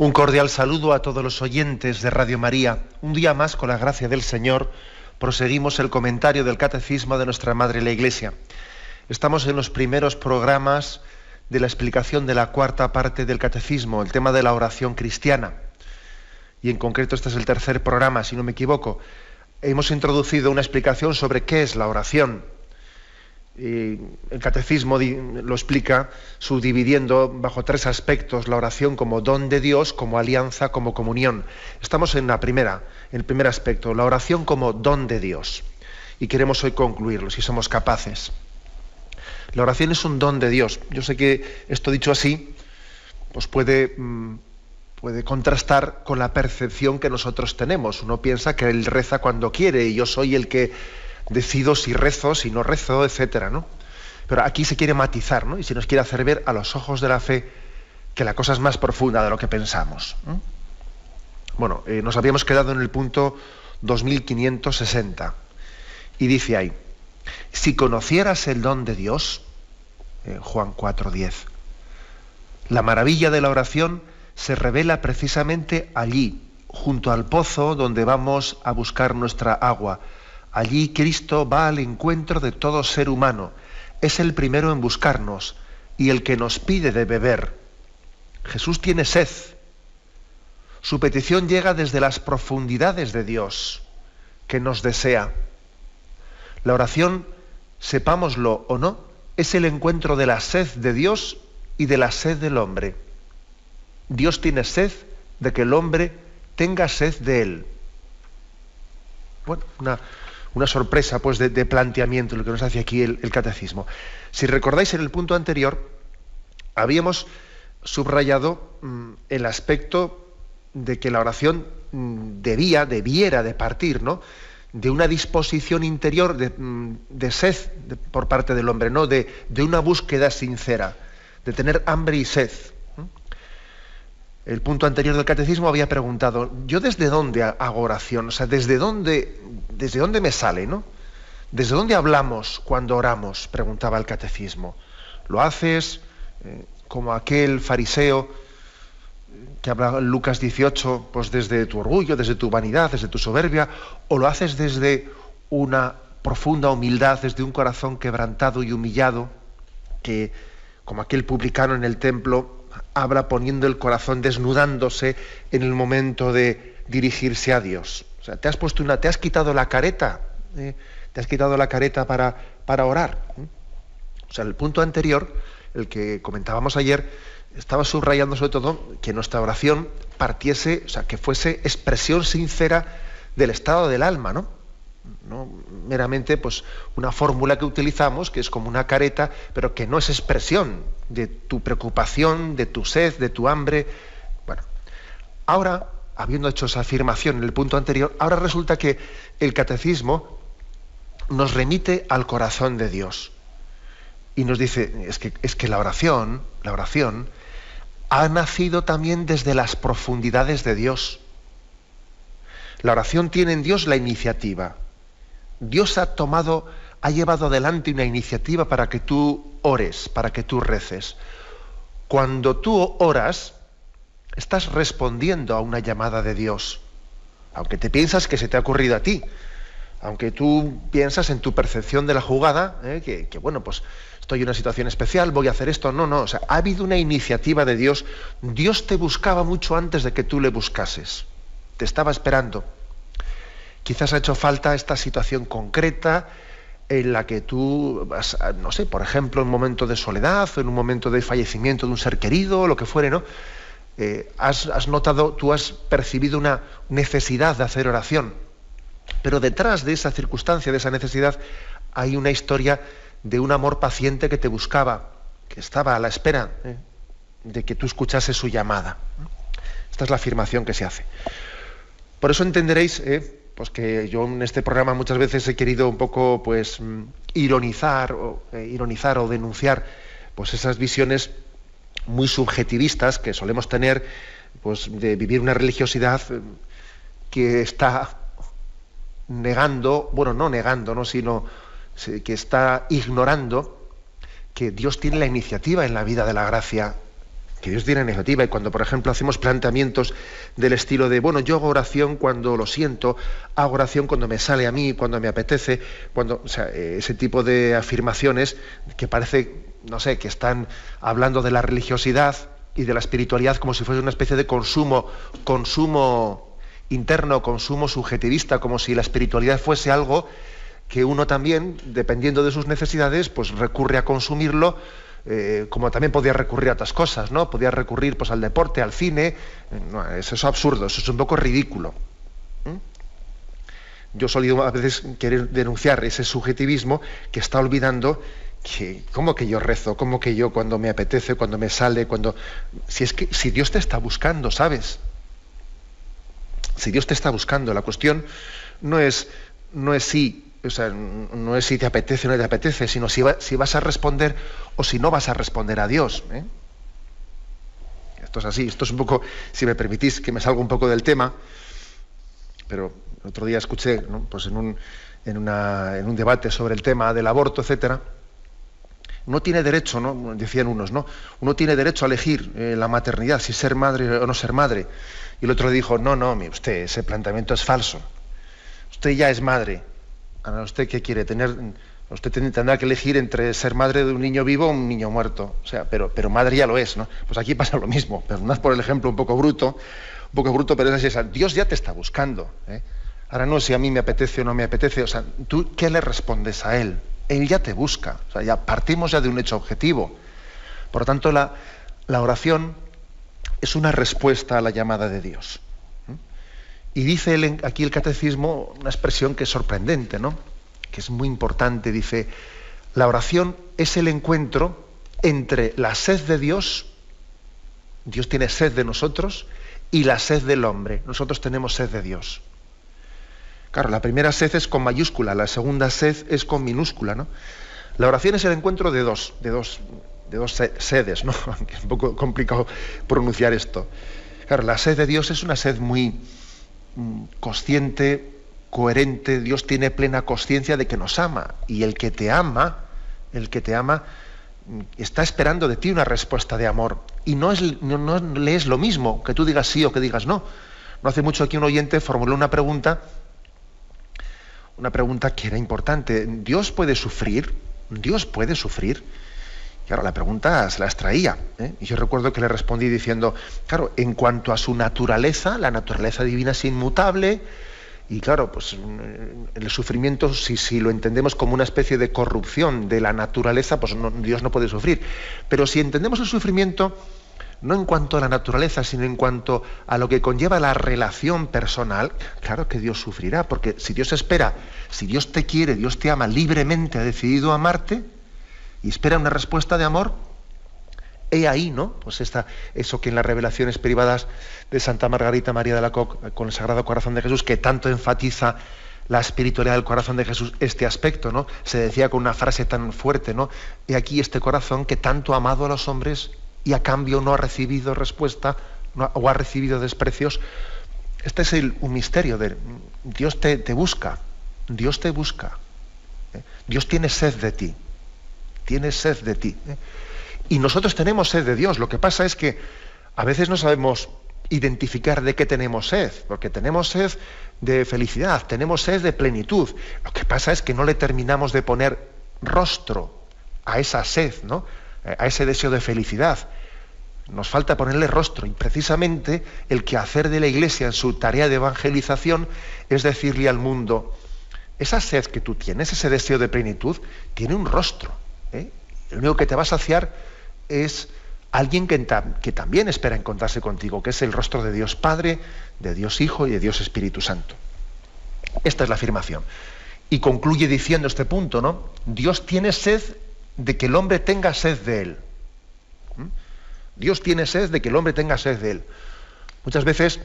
Un cordial saludo a todos los oyentes de Radio María. Un día más, con la gracia del Señor, proseguimos el comentario del Catecismo de nuestra Madre la Iglesia. Estamos en los primeros programas de la explicación de la cuarta parte del Catecismo, el tema de la oración cristiana. Y en concreto este es el tercer programa, si no me equivoco. Hemos introducido una explicación sobre qué es la oración. El Catecismo lo explica subdividiendo bajo tres aspectos: la oración como don de Dios, como alianza, como comunión. Estamos en el primer aspecto, la oración como don de Dios. Y queremos hoy concluirlo, si somos capaces. La oración es un don de Dios. Yo sé que esto dicho así, pues puede contrastar con la percepción que nosotros tenemos. Uno piensa que Él reza cuando quiere y yo soy el que decido si rezo, si no rezo, etcétera, ¿no? Pero aquí se quiere matizar, ¿no? Y se nos quiere hacer ver a los ojos de la fe que la cosa es más profunda de lo que pensamos, ¿no? Bueno, nos habíamos quedado en el punto 2560 y dice ahí: si conocieras el don de Dios, Juan 4:10, la maravilla de la oración se revela precisamente allí, junto al pozo donde vamos a buscar nuestra agua. Allí Cristo va al encuentro de todo ser humano. Es el primero en buscarnos y el que nos pide de beber. Jesús tiene sed. Su petición llega desde las profundidades de Dios, que nos desea. La oración, sepámoslo o no, es el encuentro de la sed de Dios y de la sed del hombre. Dios tiene sed de que el hombre tenga sed de Él. Bueno, una sorpresa pues de planteamiento lo que nos hace aquí el Catecismo. Si recordáis, en el punto anterior habíamos subrayado el aspecto de que la oración debiera de partir, ¿no?, de una disposición interior de sed por parte del hombre, ¿no?, de una búsqueda sincera, de tener hambre y sed. El punto anterior del Catecismo había preguntado: ¿yo desde dónde hago oración? O sea, ¿desde dónde me sale, ¿no? ¿Desde dónde hablamos cuando oramos?, preguntaba el Catecismo. ¿Lo haces como aquel fariseo que hablaba en Lucas 18, pues desde tu orgullo, desde tu vanidad, desde tu soberbia? ¿O lo haces desde una profunda humildad, desde un corazón quebrantado y humillado, que, como aquel publicano en el templo, habla poniendo el corazón, desnudándose en el momento de dirigirse a Dios? O sea, te has quitado la careta, te has quitado la careta para orar. O sea, el punto anterior, el que comentábamos ayer, estaba subrayando sobre todo que nuestra oración partiese, o sea, que fuese expresión sincera del estado del alma, ¿no? No meramente pues una fórmula que utilizamos, que es como una careta, pero que no es expresión de tu preocupación, de tu sed, de tu hambre. Bueno, ahora, habiendo hecho esa afirmación en el punto anterior, ahora resulta que el Catecismo nos remite al corazón de Dios y nos dice: es que la oración ha nacido también desde las profundidades de Dios. La oración tiene en Dios la iniciativa. Dios ha llevado adelante una iniciativa para que tú ores, para que tú reces. Cuando tú oras, estás respondiendo a una llamada de Dios, aunque te piensas que se te ha ocurrido a ti, aunque tú piensas en tu percepción de la jugada, que bueno, pues estoy en una situación especial, voy a hacer esto. No, o sea, ha habido una iniciativa de Dios. Dios te buscaba mucho antes de que tú le buscases, te estaba esperando. Quizás ha hecho falta esta situación concreta en la que tú, no sé, por ejemplo, en un momento de soledad, o en un momento de fallecimiento de un ser querido, lo que fuere, ¿no? Has notado, tú has percibido una necesidad de hacer oración. Pero detrás de esa circunstancia, de esa necesidad, hay una historia de un amor paciente que te buscaba, que estaba a la espera de que tú escuchases su llamada. Esta es la afirmación que se hace. Por eso entenderéis pues que yo en este programa muchas veces he querido un poco pues ironizar o denunciar pues esas visiones muy subjetivistas que solemos tener, pues de vivir una religiosidad que está negando, bueno, no negando, ¿no?, sino que está ignorando que Dios tiene la iniciativa en la vida de la gracia que Dios tiene iniciativa. Y cuando, por ejemplo, hacemos planteamientos del estilo de, bueno, yo hago oración cuando lo siento, hago oración cuando me sale a mí, cuando me apetece, o sea, ese tipo de afirmaciones que parece, no sé, que están hablando de la religiosidad y de la espiritualidad como si fuese una especie de consumo interno, consumo subjetivista, como si la espiritualidad fuese algo que uno también, dependiendo de sus necesidades, pues recurre a consumirlo, como también podía recurrir a otras cosas, ¿no? Podía recurrir pues al deporte, al cine. No, eso es absurdo, eso es un poco ridículo. Yo he solido a veces querer denunciar ese subjetivismo que está olvidando que, ¿cómo que yo rezo? ¿Cómo que yo cuando me apetece, cuando me sale, cuando... Si Dios te está buscando, ¿sabes? Si Dios te está buscando, la cuestión no es si... O sea, no es si te apetece o no te apetece, sino si vas a responder o si no vas a responder a Dios. Esto es así, esto es un poco, si me permitís que me salga un poco del tema, pero el otro día escuché, ¿no? Pues en un debate sobre el tema del aborto, etcétera. Uno tiene derecho, ¿no? Decían unos, ¿no? Uno tiene derecho a elegir la maternidad, si ser madre o no ser madre. Y el otro dijo, no, mire usted, ese planteamiento es falso. Usted ya es madre. Ahora, ¿usted qué quiere? Usted tendrá que elegir entre ser madre de un niño vivo o un niño muerto. O sea, pero madre ya lo es, ¿no? Pues aquí pasa lo mismo. Perdonad por el ejemplo un poco bruto, pero es así. Dios ya te está buscando. Ahora no si a mí me apetece o no me apetece. O sea, ¿tú qué le respondes a Él? Él ya te busca. O sea, ya partimos ya de un hecho objetivo. Por lo tanto, la oración es una respuesta a la llamada de Dios. Y dice aquí el catecismo una expresión que es sorprendente, ¿no? Que es muy importante. Dice, la oración es el encuentro entre la sed de Dios tiene sed de nosotros, y la sed del hombre. Nosotros tenemos sed de Dios. Claro, la primera sed es con mayúscula, la segunda sed es con minúscula, ¿no? La oración es el encuentro de dos sedes, ¿no? Aunque es un poco complicado pronunciar esto. Claro, la sed de Dios es una sed muy consciente, coherente. Dios tiene plena consciencia de que nos ama, y el que te ama está esperando de ti una respuesta de amor, y no le es lo mismo que tú digas sí o que digas no. No hace mucho aquí un oyente formuló una pregunta que era importante. ¿Dios puede sufrir? ¿Dios puede sufrir? Y ahora la pregunta se la extraía, y yo recuerdo que le respondí diciendo, claro, en cuanto a su naturaleza, la naturaleza divina es inmutable, y claro, pues el sufrimiento, si lo entendemos como una especie de corrupción de la naturaleza, pues Dios no puede sufrir. Pero si entendemos el sufrimiento no en cuanto a la naturaleza, sino en cuanto a lo que conlleva la relación personal, claro que Dios sufrirá, porque si Dios espera, si Dios te quiere, Dios te ama libremente, ha decidido amarte, y espera una respuesta de amor, he ahí, ¿no? Pues eso que en las revelaciones privadas de Santa Margarita María de Alacoque, con el Sagrado Corazón de Jesús, que tanto enfatiza la espiritualidad del corazón de Jesús, este aspecto, ¿no? Se decía con una frase tan fuerte, ¿no? He aquí este corazón que tanto ha amado a los hombres y a cambio no ha recibido respuesta, o ha recibido desprecios. Este es un misterio de Dios te busca, Dios te busca. Dios tiene sed de ti. Tiene sed de ti. Y nosotros tenemos sed de Dios. Lo que pasa es que a veces no sabemos identificar de qué tenemos sed, porque tenemos sed de felicidad, tenemos sed de plenitud. Lo que pasa es que no le terminamos de poner rostro a esa sed, ¿no? A ese deseo de felicidad. Nos falta ponerle rostro, y precisamente el quehacer de la Iglesia en su tarea de evangelización es decirle al mundo, esa sed que tú tienes, ese deseo de plenitud, tiene un rostro. El único que te va a saciar es alguien que también espera encontrarse contigo, que es el rostro de Dios Padre, de Dios Hijo y de Dios Espíritu Santo. Esta es la afirmación. Y concluye diciendo este punto, ¿no? Dios tiene sed de que el hombre tenga sed de Él. Dios tiene sed de que el hombre tenga sed de Él. Muchas veces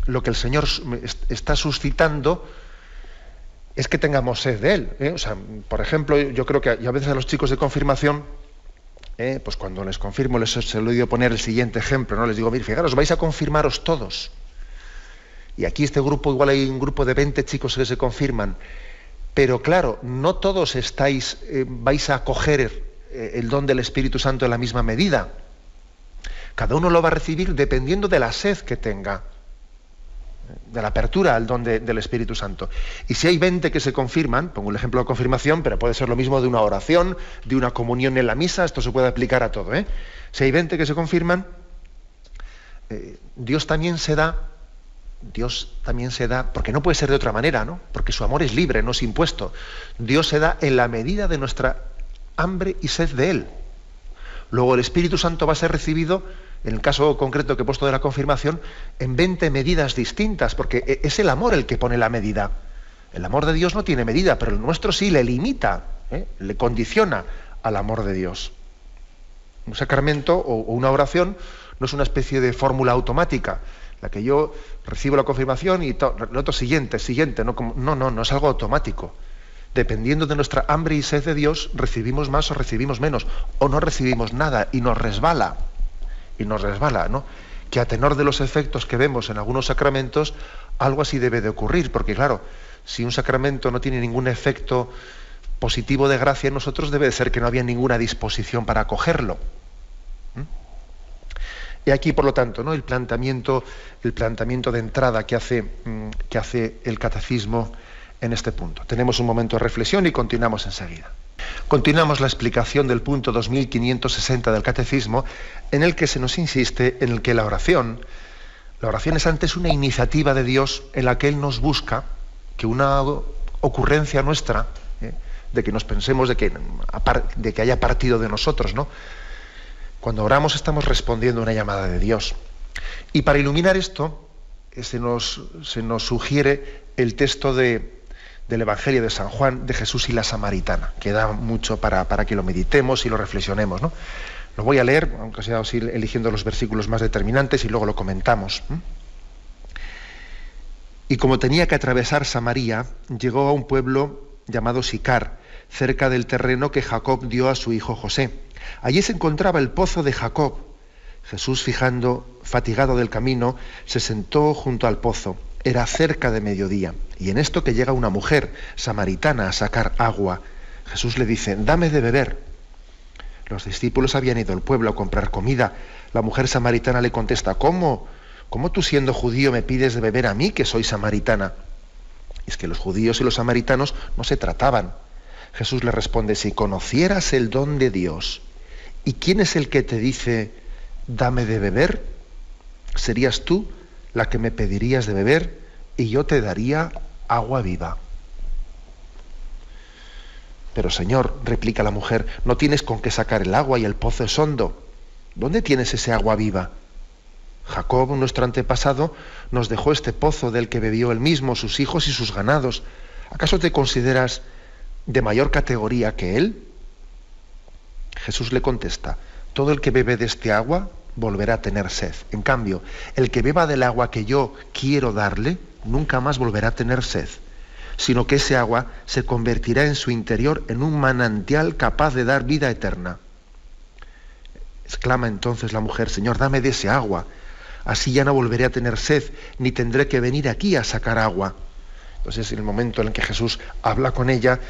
lo que el Señor está suscitando es que tengamos sed de Él. O sea, por ejemplo, yo creo que a veces a los chicos de confirmación, pues cuando les confirmo, se lo he oído poner el siguiente ejemplo, ¿no? Les digo, mire, fijaros, vais a confirmaros todos. Y aquí este grupo, igual hay un grupo de 20 chicos que se confirman. Pero claro, no todos vais a acoger el don del Espíritu Santo en la misma medida. Cada uno lo va a recibir dependiendo de la sed que tenga, de la apertura al don del Espíritu Santo. Y si hay 20 que se confirman, pongo el ejemplo de confirmación, pero puede ser lo mismo de una oración, de una comunión en la misa, esto se puede aplicar a todo, ¿eh? Si hay 20 que se confirman, Dios también se da, porque no puede ser de otra manera, ¿no? Porque su amor es libre, no es impuesto. Dios se da en la medida de nuestra hambre y sed de Él. Luego el Espíritu Santo va a ser recibido, en el caso concreto que he puesto de la confirmación, en 20 medidas distintas, porque es el amor el que pone la medida. El amor de Dios no tiene medida, pero el nuestro sí le limita, le condiciona al amor de Dios. Un sacramento o una oración no es una especie de fórmula automática, la que yo recibo la confirmación y el otro siguiente, no es algo automático. Dependiendo de nuestra hambre y sed de Dios, recibimos más o recibimos menos, o no recibimos nada y nos resbala, ¿no? Que a tenor de los efectos que vemos en algunos sacramentos, algo así debe de ocurrir, porque claro, si un sacramento no tiene ningún efecto positivo de gracia en nosotros, debe de ser que no había ninguna disposición para acogerlo. Y aquí, por lo tanto, ¿no? el planteamiento de entrada que hace el catecismo en este punto. Tenemos un momento de reflexión y continuamos enseguida. Continuamos la explicación del punto 2560 del catecismo, en el que se nos insiste en el que la oración es antes una iniciativa de Dios en la que Él nos busca, que una ocurrencia nuestra, de que nos pensemos de que haya partido de nosotros, ¿no? Cuando oramos estamos respondiendo a una llamada de Dios. Y para iluminar esto, se nos sugiere el texto del Evangelio de San Juan, de Jesús y la Samaritana, que da mucho para que lo meditemos y lo reflexionemos, ¿no? Lo voy a leer, aunque sea así, eligiendo los versículos más determinantes y luego lo comentamos. Y como tenía que atravesar Samaria, llegó a un pueblo llamado Sicar, cerca del terreno que Jacob dio a su hijo José. Allí se encontraba el pozo de Jacob. Jesús, fatigado del camino, se sentó junto al pozo. Era cerca de mediodía, y en esto que llega una mujer samaritana a sacar agua. Jesús le dice: dame de beber. Los discípulos habían ido al pueblo a comprar comida. La mujer samaritana le contesta: ¿Cómo tú, siendo judío, me pides de beber a mí, que soy samaritana? Es que los judíos y los samaritanos no se trataban. Jesús le responde: si conocieras el don de Dios, ¿y quién es el que te dice dame de beber? Serías tú la que me pedirías de beber y yo te daría agua viva. Pero Señor, replica la mujer, no tienes con qué sacar el agua y el pozo es hondo. ¿Dónde tienes ese agua viva? Jacob, nuestro antepasado, nos dejó este pozo del que bebió él mismo, sus hijos y sus ganados. ¿Acaso te consideras de mayor categoría que él? Jesús le contesta: todo el que bebe de este agua volverá a tener sed. En cambio, el que beba del agua que yo quiero darle, nunca más volverá a tener sed, sino que ese agua se convertirá en su interior en un manantial capaz de dar vida eterna. Exclama entonces la mujer: Señor, dame de ese agua, así ya no volveré a tener sed, ni tendré que venir aquí a sacar agua. Entonces, en el momento en el que Jesús habla con ella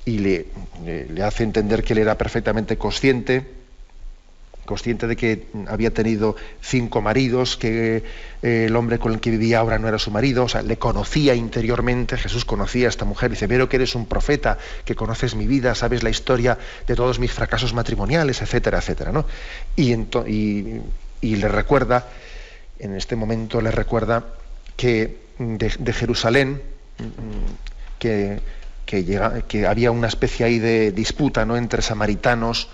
y le hace entender que él era perfectamente consciente de que había tenido 5 maridos, que el hombre con el que vivía ahora no era su marido, o sea, le conocía interiormente. Jesús conocía a esta mujer, dice: veo que eres un profeta, que conoces mi vida, sabes la historia de todos mis fracasos matrimoniales, etcétera, etcétera, ¿no? Y le recuerda, en este momento le recuerda que de Jerusalén, que había una especie ahí de disputa, ¿no?, entre samaritanos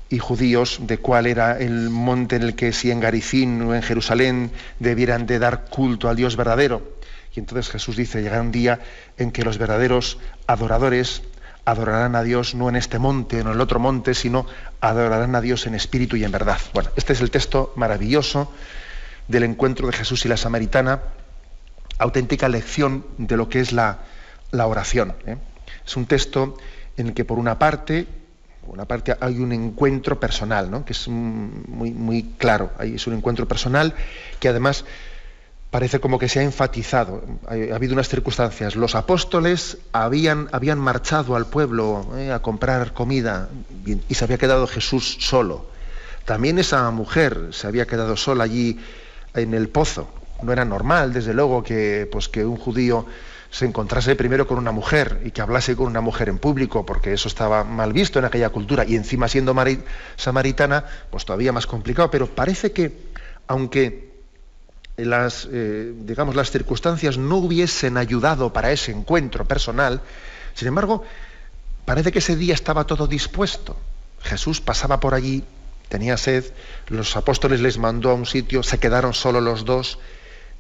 y judíos, de cuál era el monte en el que, si en Garizín o en Jerusalén, debieran de dar culto al Dios verdadero. Y entonces Jesús dice: llegará un día en que los verdaderos adoradores adorarán a Dios no en este monte o en el otro monte, sino adorarán a Dios en espíritu y en verdad. Bueno, este es el texto maravilloso del encuentro de Jesús y la samaritana, auténtica lección de lo que es la oración. Es un texto en el que por una parte hay un encuentro personal, ¿no?, que es muy, muy claro. Es un encuentro personal que además parece como que se ha enfatizado. Ha habido unas circunstancias. Los apóstoles habían marchado al pueblo a comprar comida, y se había quedado Jesús solo. También esa mujer se había quedado sola allí en el pozo. No era normal, desde luego, que un judío se encontrase primero con una mujer y que hablase con una mujer en público, porque eso estaba mal visto en aquella cultura, y encima siendo samaritana, pues todavía más complicado. Pero parece que, aunque las circunstancias no hubiesen ayudado para ese encuentro personal, sin embargo, parece que ese día estaba todo dispuesto. Jesús pasaba por allí, tenía sed, los apóstoles les mandó a un sitio, se quedaron solo los dos,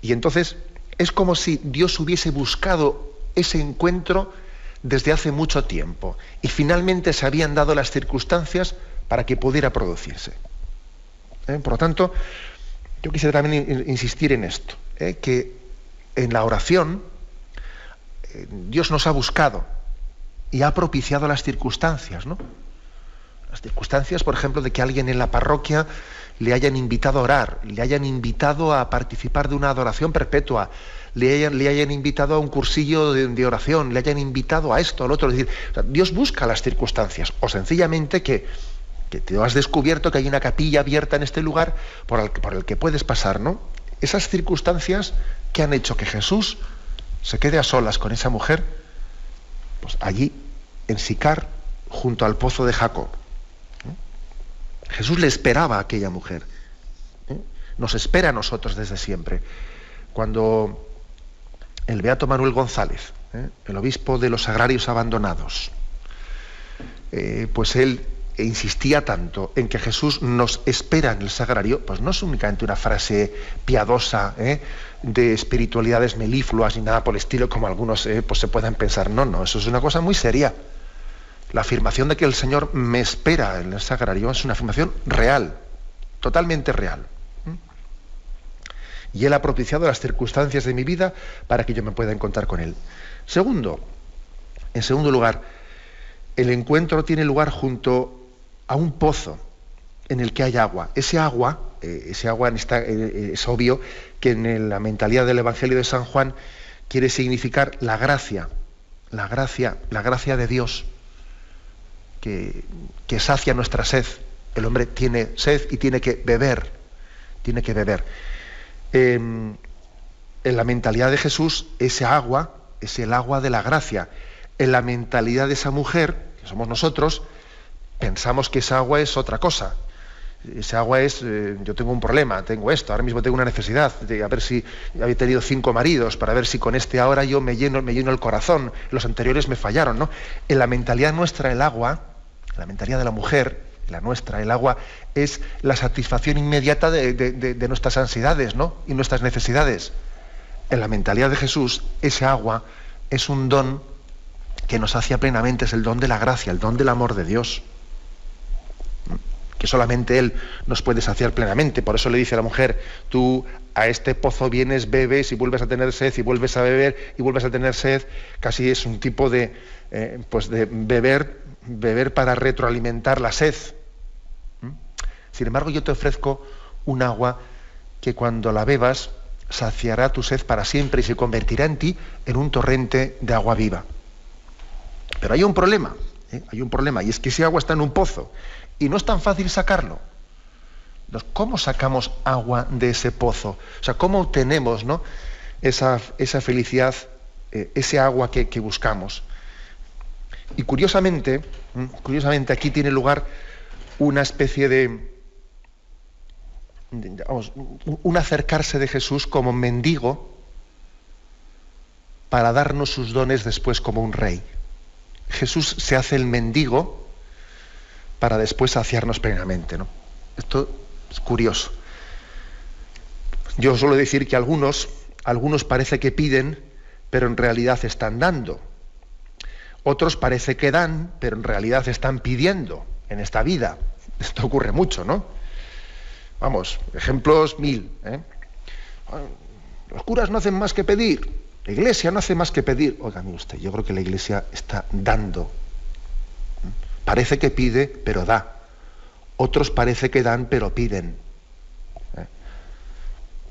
y entonces es como si Dios hubiese buscado ese encuentro desde hace mucho tiempo, y finalmente se habían dado las circunstancias para que pudiera producirse. Por lo tanto, yo quisiera también insistir en esto, que en la oración Dios nos ha buscado y ha propiciado las circunstancias, ¿no? Las circunstancias, por ejemplo, de que alguien en la parroquia le hayan invitado a orar, le hayan invitado a participar de una adoración perpetua, le hayan invitado a un cursillo de oración, le hayan invitado a esto, al otro. Es decir, o sea, Dios busca las circunstancias, o sencillamente que te has descubierto que hay una capilla abierta en este lugar por el que puedes pasar, ¿no? Esas circunstancias que han hecho que Jesús se quede a solas con esa mujer, pues allí, en Sicar, junto al pozo de Jacob. Jesús le esperaba a aquella mujer. Nos espera a nosotros desde siempre. Cuando el beato Manuel González, el obispo de los agrarios abandonados, pues él insistía tanto en que Jesús nos espera en el sagrario, pues no es únicamente una frase piadosa, de espiritualidades melifluas y nada por el estilo, como algunos pues se puedan pensar. No, eso es una cosa muy seria. La afirmación de que el Señor me espera en el sagrario es una afirmación real, totalmente real. Y Él ha propiciado las circunstancias de mi vida para que yo me pueda encontrar con Él. En segundo lugar, el encuentro tiene lugar junto a un pozo en el que hay agua. Ese agua es obvio que en la mentalidad del Evangelio de San Juan quiere significar la gracia de Dios, que sacia nuestra sed. El hombre tiene sed y tiene que beber. En la mentalidad de Jesús, ese agua es el agua de la gracia. En la mentalidad de esa mujer, que somos nosotros, pensamos que esa agua es otra cosa. Ese agua es, yo tengo un problema, tengo esto, ahora mismo tengo una necesidad, a ver si había tenido 5 maridos, para ver si con este ahora yo me lleno el corazón, los anteriores me fallaron, ¿no? En la mentalidad nuestra, el agua, en la mentalidad de la mujer, la nuestra, el agua es la satisfacción inmediata de nuestras ansiedades, ¿no? Y nuestras necesidades. En la mentalidad de Jesús, ese agua es un don que nos sacia plenamente, es el don de la gracia, el don del amor de Dios, que solamente Él nos puede saciar plenamente. Por eso le dice a la mujer: tú a este pozo vienes, bebes y vuelves a tener sed, y vuelves a beber y vuelves a tener sed. Casi es un tipo de beber para retroalimentar la sed. Sin embargo, yo te ofrezco un agua que cuando la bebas saciará tu sed para siempre y se convertirá en ti en un torrente de agua viva. Pero hay un problema, y es que ese agua está en un pozo y no es tan fácil sacarlo. Entonces, ¿cómo sacamos agua de ese pozo? O sea, ¿cómo obtenemos, ¿no?, esa felicidad, ese agua que buscamos? Y curiosamente aquí tiene lugar una especie de un acercarse de Jesús como mendigo para darnos sus dones después como un rey. Jesús se hace el mendigo para después saciarnos plenamente, ¿no? Esto es curioso. Yo suelo decir que algunos parece que piden, pero en realidad están dando. Otros parece que dan, pero en realidad están pidiendo en esta vida. Esto ocurre mucho, ¿no? Vamos, ejemplos 1000. Los curas no hacen más que pedir, la Iglesia no hace más que pedir. Oiga, mire usted, yo creo que la Iglesia está dando. Parece que pide, pero da. Otros parece que dan, pero piden.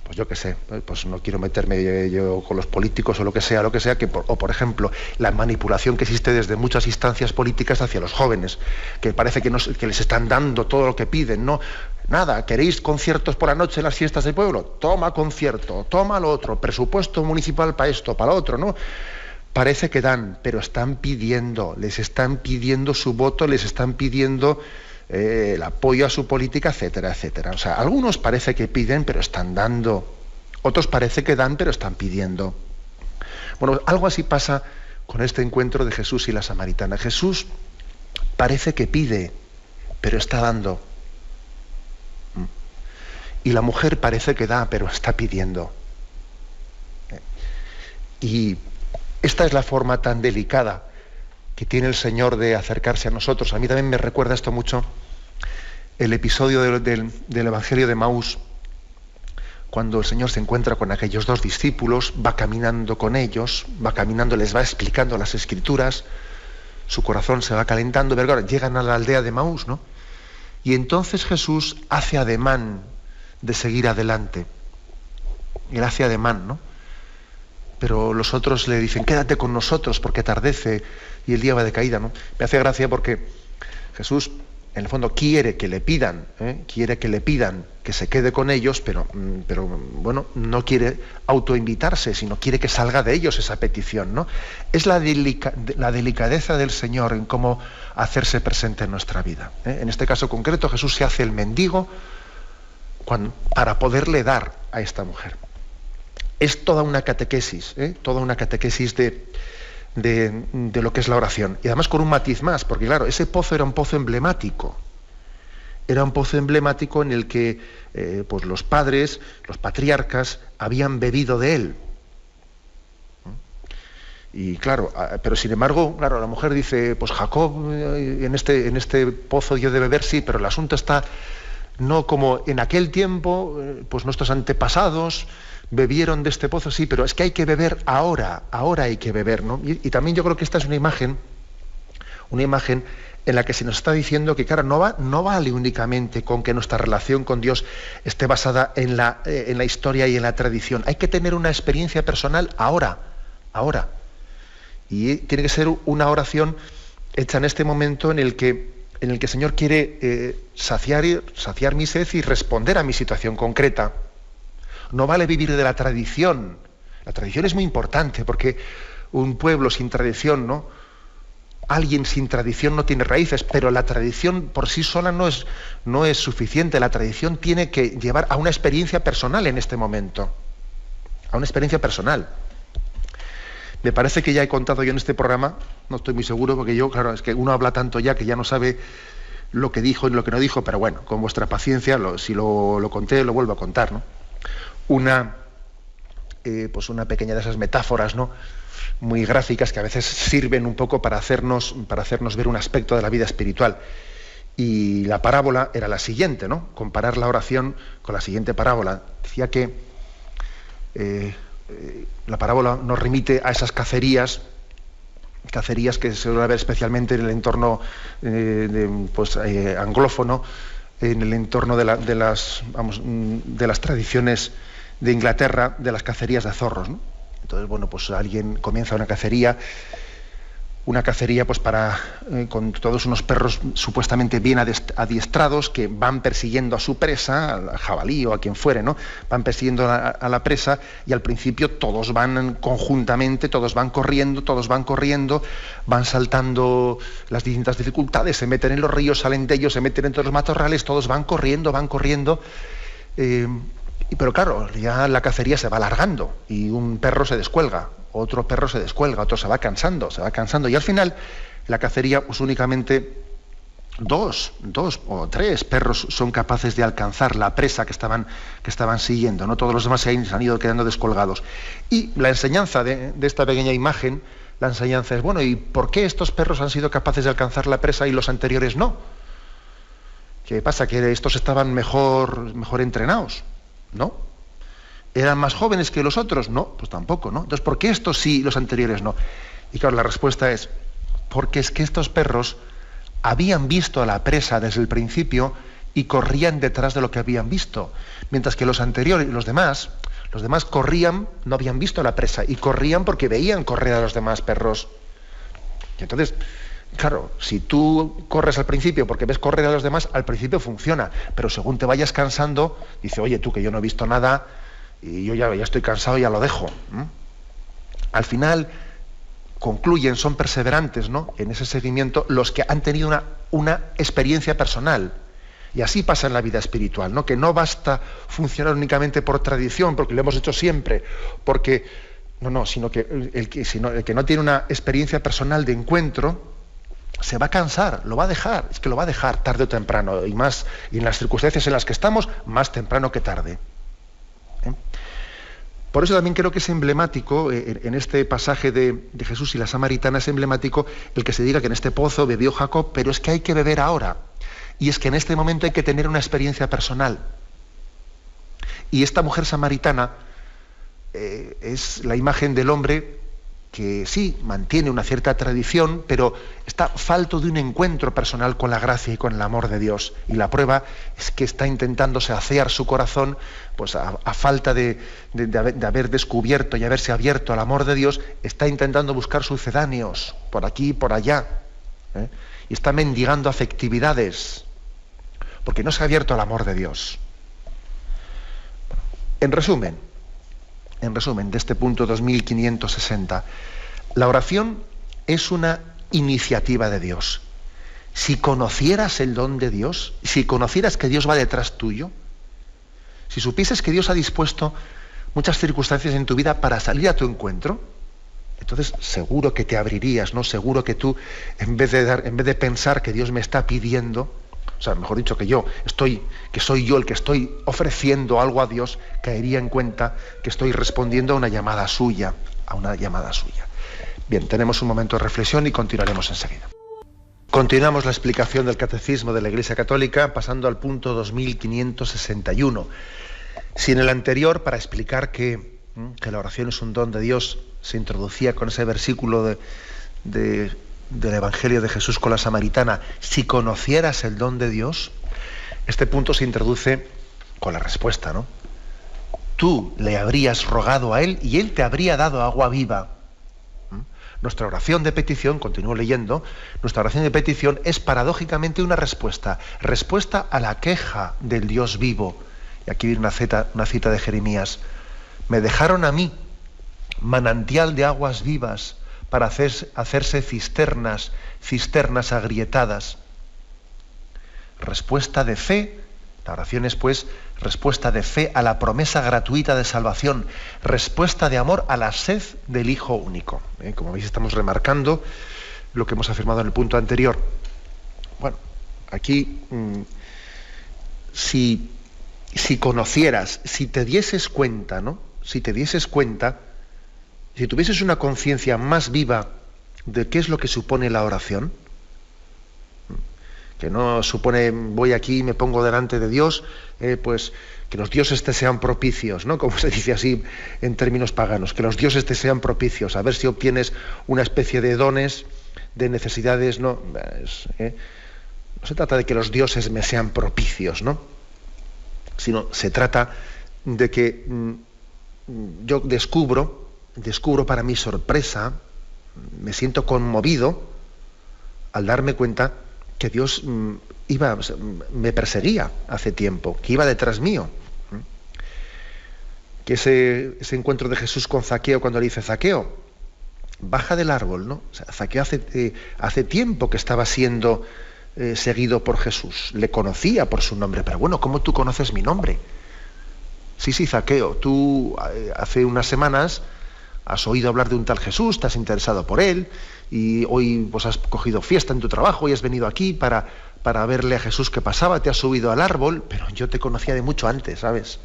pues yo qué sé, pues no quiero meterme yo con los políticos o lo que sea, o por ejemplo, la manipulación que existe desde muchas instancias políticas hacia los jóvenes, que parece que les están dando todo lo que piden, ¿no? Nada, ¿queréis conciertos por la noche en las fiestas del pueblo? Toma concierto, toma lo otro, presupuesto municipal para esto, para lo otro, ¿no? Parece que dan, pero les están pidiendo su voto, les están pidiendo el apoyo a su política, etcétera, etcétera. O sea, algunos parece que piden, pero están dando. Otros parece que dan, pero están pidiendo. Bueno, algo así pasa con este encuentro de Jesús y la samaritana. Jesús parece que pide, pero está dando. Y la mujer parece que da, pero está pidiendo. Y esta es la forma tan delicada que tiene el Señor de acercarse a nosotros. A mí también me recuerda esto mucho el episodio del Evangelio de Maús, cuando el Señor se encuentra con aquellos dos discípulos, va caminando con ellos, les va explicando las Escrituras, su corazón se va calentando, pero claro, llegan a la aldea de Maús, ¿no? Y entonces Jesús hace ademán de seguir adelante. Él hace ademán, ¿no? Pero los otros le dicen, quédate con nosotros porque atardece y el día va de caída, ¿no? Me hace gracia porque Jesús, en el fondo, quiere que le pidan que se quede con ellos, pero bueno, no quiere autoinvitarse, sino quiere que salga de ellos esa petición, ¿no? Es la delicadeza del Señor en cómo hacerse presente en nuestra vida, ¿eh? En este caso concreto, Jesús se hace el mendigo para poderle dar a esta mujer. Es toda una catequesis, de lo que es la oración. Y además con un matiz más, porque claro, ese pozo era un pozo emblemático. Era un pozo emblemático en el que pues los padres, los patriarcas, habían bebido de él. Y claro, pero sin embargo, claro, la mujer dice, pues Jacob en este pozo dio de beber, sí, pero el asunto está no como en aquel tiempo, pues nuestros antepasados bebieron de este pozo, sí, pero es que hay que beber ahora hay que beber, ¿no? Y también yo creo que esta es una imagen en la que se nos está diciendo que, claro, no vale únicamente con que nuestra relación con Dios esté basada en la historia y en la tradición. Hay que tener una experiencia personal ahora. Y tiene que ser una oración hecha en este momento en el que el Señor quiere saciar mi sed y responder a mi situación concreta. No vale vivir de la tradición. La tradición es muy importante porque un pueblo sin tradición, ¿no? Alguien sin tradición no tiene raíces, pero la tradición por sí sola no es suficiente. La tradición tiene que llevar a una experiencia personal en este momento. A una experiencia personal. Me parece que ya he contado yo en este programa, no estoy muy seguro, porque yo, claro, es que uno habla tanto ya que ya no sabe lo que dijo y lo que no dijo, pero bueno, con vuestra paciencia, si lo conté, lo vuelvo a contar, ¿no? Pues una pequeña de esas metáforas, ¿no?, muy gráficas que a veces sirven un poco para hacernos ver un aspecto de la vida espiritual. Y la parábola era la siguiente, ¿no? Comparar la oración con la siguiente parábola. Decía que la parábola nos remite a esas cacerías que se suelen ver especialmente en el entorno anglófono, en el entorno de las tradiciones de Inglaterra, de las cacerías de zorros, ¿no? Entonces, bueno, pues alguien comienza una cacería pues con todos unos perros supuestamente bien adiestrados que van persiguiendo a su presa, al jabalí o a quien fuere, ¿no? Van persiguiendo a la presa y al principio todos van conjuntamente, todos van corriendo, van saltando las distintas dificultades, se meten en los ríos, salen de ellos, se meten entre los matorrales, todos van corriendo. Pero claro, ya la cacería se va alargando y un perro se descuelga, otro perro se descuelga, otro se va cansando y al final la cacería, pues únicamente dos o tres perros son capaces de alcanzar la presa que estaban siguiendo, ¿no? Todos los demás se han ido quedando descolgados. Y la enseñanza de esta pequeña imagen, la enseñanza es, bueno, ¿y por qué estos perros han sido capaces de alcanzar la presa y los anteriores no? ¿Qué pasa? ¿Que estos estaban mejor entrenados? ¿No? ¿Eran más jóvenes que los otros? No, pues tampoco, ¿no? Entonces, ¿por qué estos sí y los anteriores no? Y claro, la respuesta es, porque es que estos perros habían visto a la presa desde el principio y corrían detrás de lo que habían visto, mientras que los anteriores, los demás corrían, no habían visto la presa y corrían porque veían correr a los demás perros. Y entonces, claro, si tú corres al principio porque ves correr a los demás, al principio funciona, pero según te vayas cansando, dice, oye, tú, que yo no he visto nada y yo ya estoy cansado, ya lo dejo. Al final concluyen, son perseverantes, ¿no?, en ese seguimiento los que han tenido una experiencia personal. Y así pasa en la vida espiritual, ¿no?, que no basta funcionar únicamente por tradición, porque lo hemos hecho siempre, porque sino que el que no tiene una experiencia personal de encuentro se va a cansar, lo va a dejar, es que lo va a dejar tarde o temprano, y en las circunstancias en las que estamos, más temprano que tarde. Por eso también creo que es emblemático, en este pasaje de Jesús y la samaritana, es emblemático el que se diga que en este pozo bebió Jacob, pero es que hay que beber ahora. Y es que en este momento hay que tener una experiencia personal. Y esta mujer samaritana es la imagen del hombre que sí, mantiene una cierta tradición, pero está falto de un encuentro personal con la gracia y con el amor de Dios. Y la prueba es que está intentando saciar su corazón, pues a falta de haber descubierto y haberse abierto al amor de Dios, está intentando buscar sucedáneos, por aquí y por allá. Y está mendigando afectividades, porque no se ha abierto al amor de Dios. En resumen, de este punto 2560, la oración es una iniciativa de Dios. Si conocieras el don de Dios, si conocieras que Dios va detrás tuyo, si supieses que Dios ha dispuesto muchas circunstancias en tu vida para salir a tu encuentro, entonces seguro que te abrirías, ¿no? Seguro que tú, en vez de pensar que Dios me está pidiendo, o sea, mejor dicho, que soy yo el que estoy ofreciendo algo a Dios, caería en cuenta que estoy respondiendo a una llamada suya, Bien, tenemos un momento de reflexión y continuaremos enseguida. Continuamos la explicación del Catecismo de la Iglesia Católica, pasando al punto 2561. Si en el anterior, para explicar que la oración es un don de Dios, se introducía con ese versículo del Evangelio de Jesús con la samaritana, si conocieras el don de Dios, este punto se introduce con la respuesta, ¿no? Tú le habrías rogado a él y él te habría dado agua viva. Nuestra oración de petición, continúo leyendo, nuestra oración de petición es paradójicamente una respuesta a la queja del Dios vivo. Y aquí viene una cita de Jeremías. Me dejaron a mí manantial de aguas vivas para hacerse cisternas agrietadas. Respuesta de fe, la oración es pues respuesta de fe a la promesa gratuita de salvación, respuesta de amor a la sed del Hijo único. Como veis, estamos remarcando lo que hemos afirmado en el punto anterior. Bueno, aquí, si conocieras, si te dieses cuenta, ¿no? Si tuvieses una conciencia más viva de qué es lo que supone la oración, que no supone voy aquí y me pongo delante de Dios, pues que los dioses te sean propicios, ¿no? Como se dice así en términos paganos, que los dioses te sean propicios, a ver si obtienes una especie de dones, de necesidades, no se trata de que los dioses me sean propicios, ¿no? Sino se trata de que yo descubro para mi sorpresa, me siento conmovido al darme cuenta que Dios me perseguía hace tiempo, que iba detrás mío. Que ese encuentro de Jesús con Zaqueo, cuando le dice, Zaqueo, baja del árbol, ¿no? O sea, Zaqueo hace tiempo que estaba siendo seguido por Jesús, le conocía por su nombre, pero bueno, ¿cómo tú conoces mi nombre? Sí, Zaqueo, tú hace unas semanas has oído hablar de un tal Jesús, te has interesado por él, y hoy pues has cogido fiesta en tu trabajo y has venido aquí para verle a Jesús que pasaba, te has subido al árbol, pero yo te conocía de mucho antes, ¿sabes?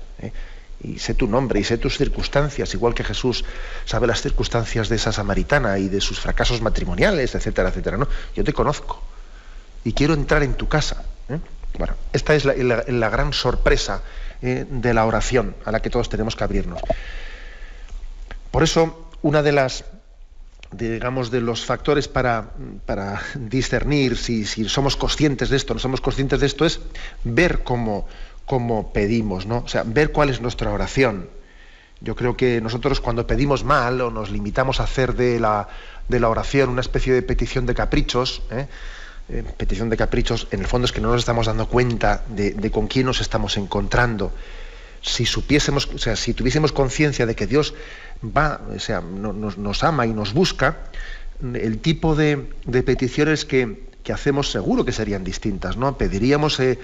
Y sé tu nombre y sé tus circunstancias, igual que Jesús sabe las circunstancias de esa samaritana y de sus fracasos matrimoniales, etcétera, etcétera, ¿no? Yo te conozco y quiero entrar en tu casa. Bueno, esta es la gran sorpresa de la oración a la que todos tenemos que abrirnos. Por eso, una de las digamos, de los factores para discernir si somos conscientes de esto, no somos conscientes de esto, es ver cómo pedimos, ¿no? O sea, ver cuál es nuestra oración. Yo creo que nosotros cuando pedimos mal o nos limitamos a hacer de la oración una especie de petición de caprichos, petición de caprichos, en el fondo es que no nos estamos dando cuenta de con quién nos estamos encontrando. Si supiésemos, o sea, si tuviésemos conciencia de que Dios nos ama y nos busca, el tipo de peticiones que hacemos seguro que serían distintas, ¿no? Pediríamos el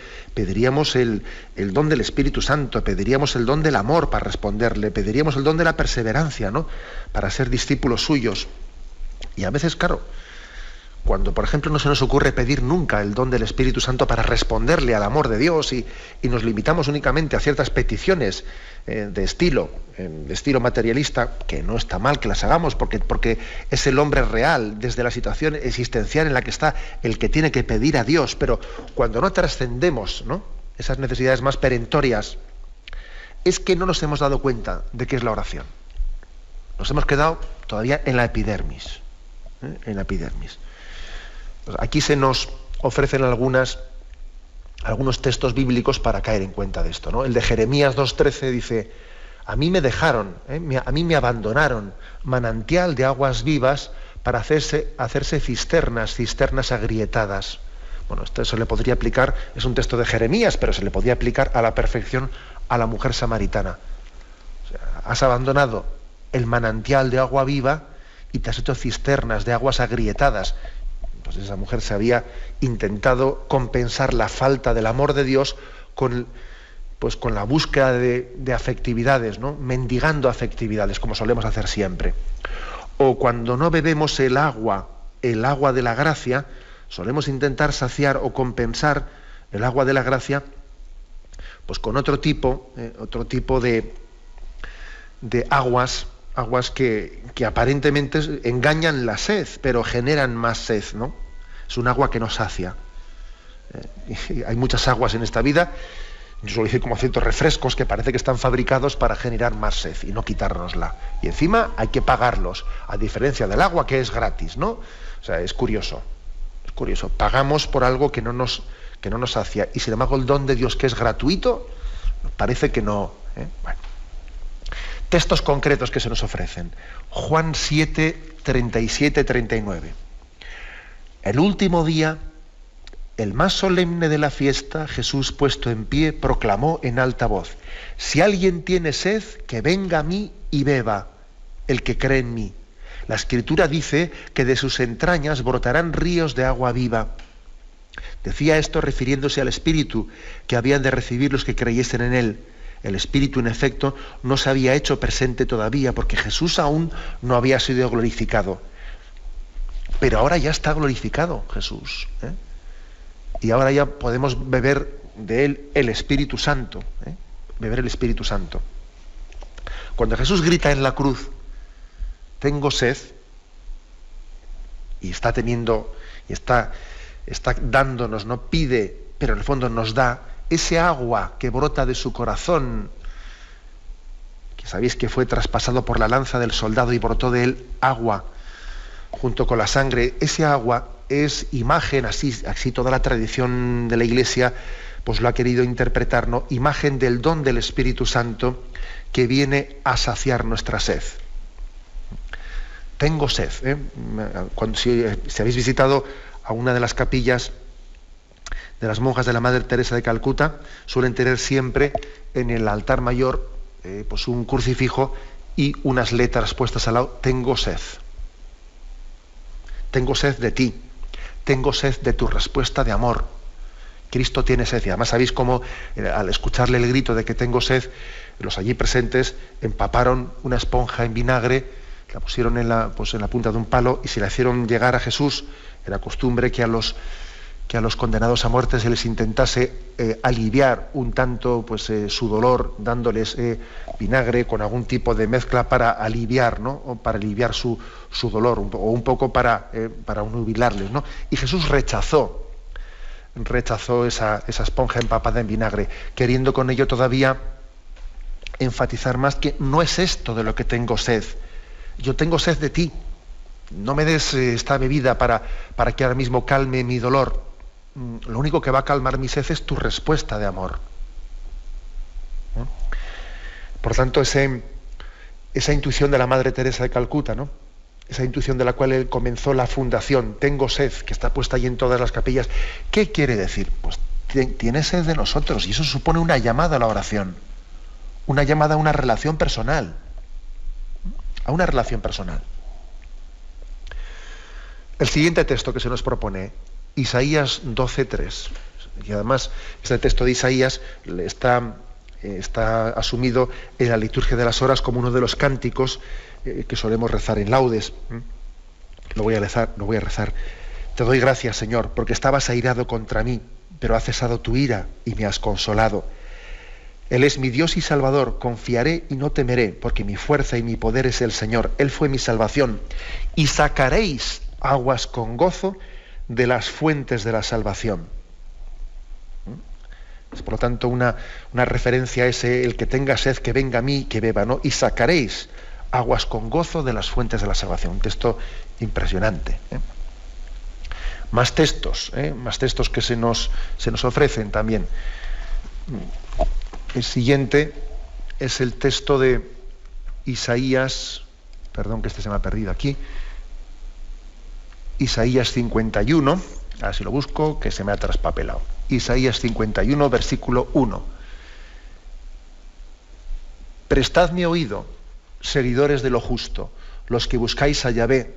don del Espíritu Santo, pediríamos el don del amor para responderle, pediríamos el don de la perseverancia, ¿no? Para ser discípulos suyos. Y a veces, claro, cuando, por ejemplo, no se nos ocurre pedir nunca el don del Espíritu Santo para responderle al amor de Dios y nos limitamos únicamente a ciertas peticiones de estilo materialista, que no está mal que las hagamos, porque es el hombre real, desde la situación existencial en la que está, el que tiene que pedir a Dios, pero cuando no trascendemos, ¿no?, esas necesidades más perentorias, es que no nos hemos dado cuenta de qué es la oración. Nos hemos quedado todavía en la epidermis. En la epidermis. Aquí se nos ofrecen algunos textos bíblicos para caer en cuenta de esto, ¿no? El de Jeremías 2:13 dice: a mí me dejaron, a mí me abandonaron, manantial de aguas vivas para hacerse cisternas agrietadas. Bueno, esto se le podría aplicar, es un texto de Jeremías, pero se le podría aplicar a la perfección a la mujer samaritana. O sea, has abandonado el manantial de agua viva y te has hecho cisternas de aguas agrietadas. Pues esa mujer se había intentado compensar la falta del amor de Dios con la búsqueda de afectividades, ¿no?, mendigando afectividades, como solemos hacer siempre. O cuando no bebemos el agua de la gracia, solemos intentar saciar o compensar el agua de la gracia pues con otro tipo de aguas que aparentemente engañan la sed, pero generan más sed, ¿no? Es un agua que nos sacia. Y hay muchas aguas en esta vida, yo suelo decir como ciertos refrescos que parece que están fabricados para generar más sed y no quitárnosla. Y encima hay que pagarlos, a diferencia del agua que es gratis, ¿no? O sea, es curioso. Pagamos por algo que no nos sacia, y sin embargo el don de Dios, que es gratuito, parece que no. Bueno. Textos concretos que se nos ofrecen. Juan 7, 37, 39. El último día, el más solemne de la fiesta, Jesús, puesto en pie, proclamó en alta voz: si alguien tiene sed, que venga a mí y beba, el que cree en mí. La Escritura dice que de sus entrañas brotarán ríos de agua viva. Decía esto refiriéndose al Espíritu que habían de recibir los que creyesen en él. El Espíritu, en efecto, no se había hecho presente todavía, porque Jesús aún no había sido glorificado. Pero ahora ya está glorificado Jesús, ¿eh? Y ahora ya podemos beber de él el Espíritu Santo, beber el Espíritu Santo. Cuando Jesús grita en la cruz: tengo sed, y está dándonos, no pide, pero en el fondo nos da ese agua que brota de su corazón, que sabéis que fue traspasado por la lanza del soldado y brotó de él agua junto con la sangre. Ese agua es imagen, así toda la tradición de la Iglesia pues lo ha querido interpretar, ¿no?, imagen del don del Espíritu Santo que viene a saciar nuestra sed. Tengo sed. Si habéis visitado a una de las capillas de las monjas de la Madre Teresa de Calcuta, suelen tener siempre en el altar mayor pues un crucifijo y unas letras puestas al lado: tengo sed. Tengo sed de ti, tengo sed de tu respuesta de amor. Cristo tiene sed, y además sabéis cómo al escucharle el grito de que tengo sed, los allí presentes empaparon una esponja en vinagre, la pusieron en la punta de un palo y se la hicieron llegar a Jesús. Era costumbre que a los condenados a muerte se les intentase aliviar un tanto su dolor, dándoles vinagre con algún tipo de mezcla para aliviar, ¿no?, o para aliviar su dolor, o un poco para nubilarles, ¿no? Y Jesús rechazó esa esponja empapada en vinagre, queriendo con ello todavía enfatizar más que no es esto de lo que tengo sed. Yo tengo sed de ti. no me des esta bebida para que ahora mismo calme mi dolor. Lo único que va a calmar mi sed es tu respuesta de amor. Por tanto, esa intuición de la Madre Teresa de Calcuta, ¿no? Esa intuición de la cual él comenzó la fundación, tengo sed, que está puesta ahí en todas las capillas, ¿qué quiere decir? Pues tiene sed de nosotros, y eso supone una llamada a la oración, una llamada a una relación personal, a una relación personal. El siguiente texto que se nos propone, Isaías 12:3, y además este texto de Isaías está asumido en la liturgia de las horas como uno de los cánticos que solemos rezar en laudes. Lo voy a rezar. Te doy gracias, Señor, porque estabas airado contra mí, pero ha cesado tu ira y me has consolado. Él es mi Dios y Salvador, confiaré y no temeré, porque mi fuerza y mi poder es el Señor. Él fue mi salvación. Y sacaréis aguas con gozo de las fuentes de la salvación. Es, por lo tanto, una referencia a ese, el que tenga sed, que venga a mí, que beba, ¿no? Y sacaréis aguas con gozo de las fuentes de la salvación. Un texto impresionante. Más textos que se nos ofrecen también. El siguiente es el texto de Isaías, perdón que este se me ha perdido aquí, Isaías 51, ahora si lo busco, que se me ha traspapelado. Isaías 51, versículo 1. Prestadme oído, seguidores de lo justo, los que buscáis a Yahvé,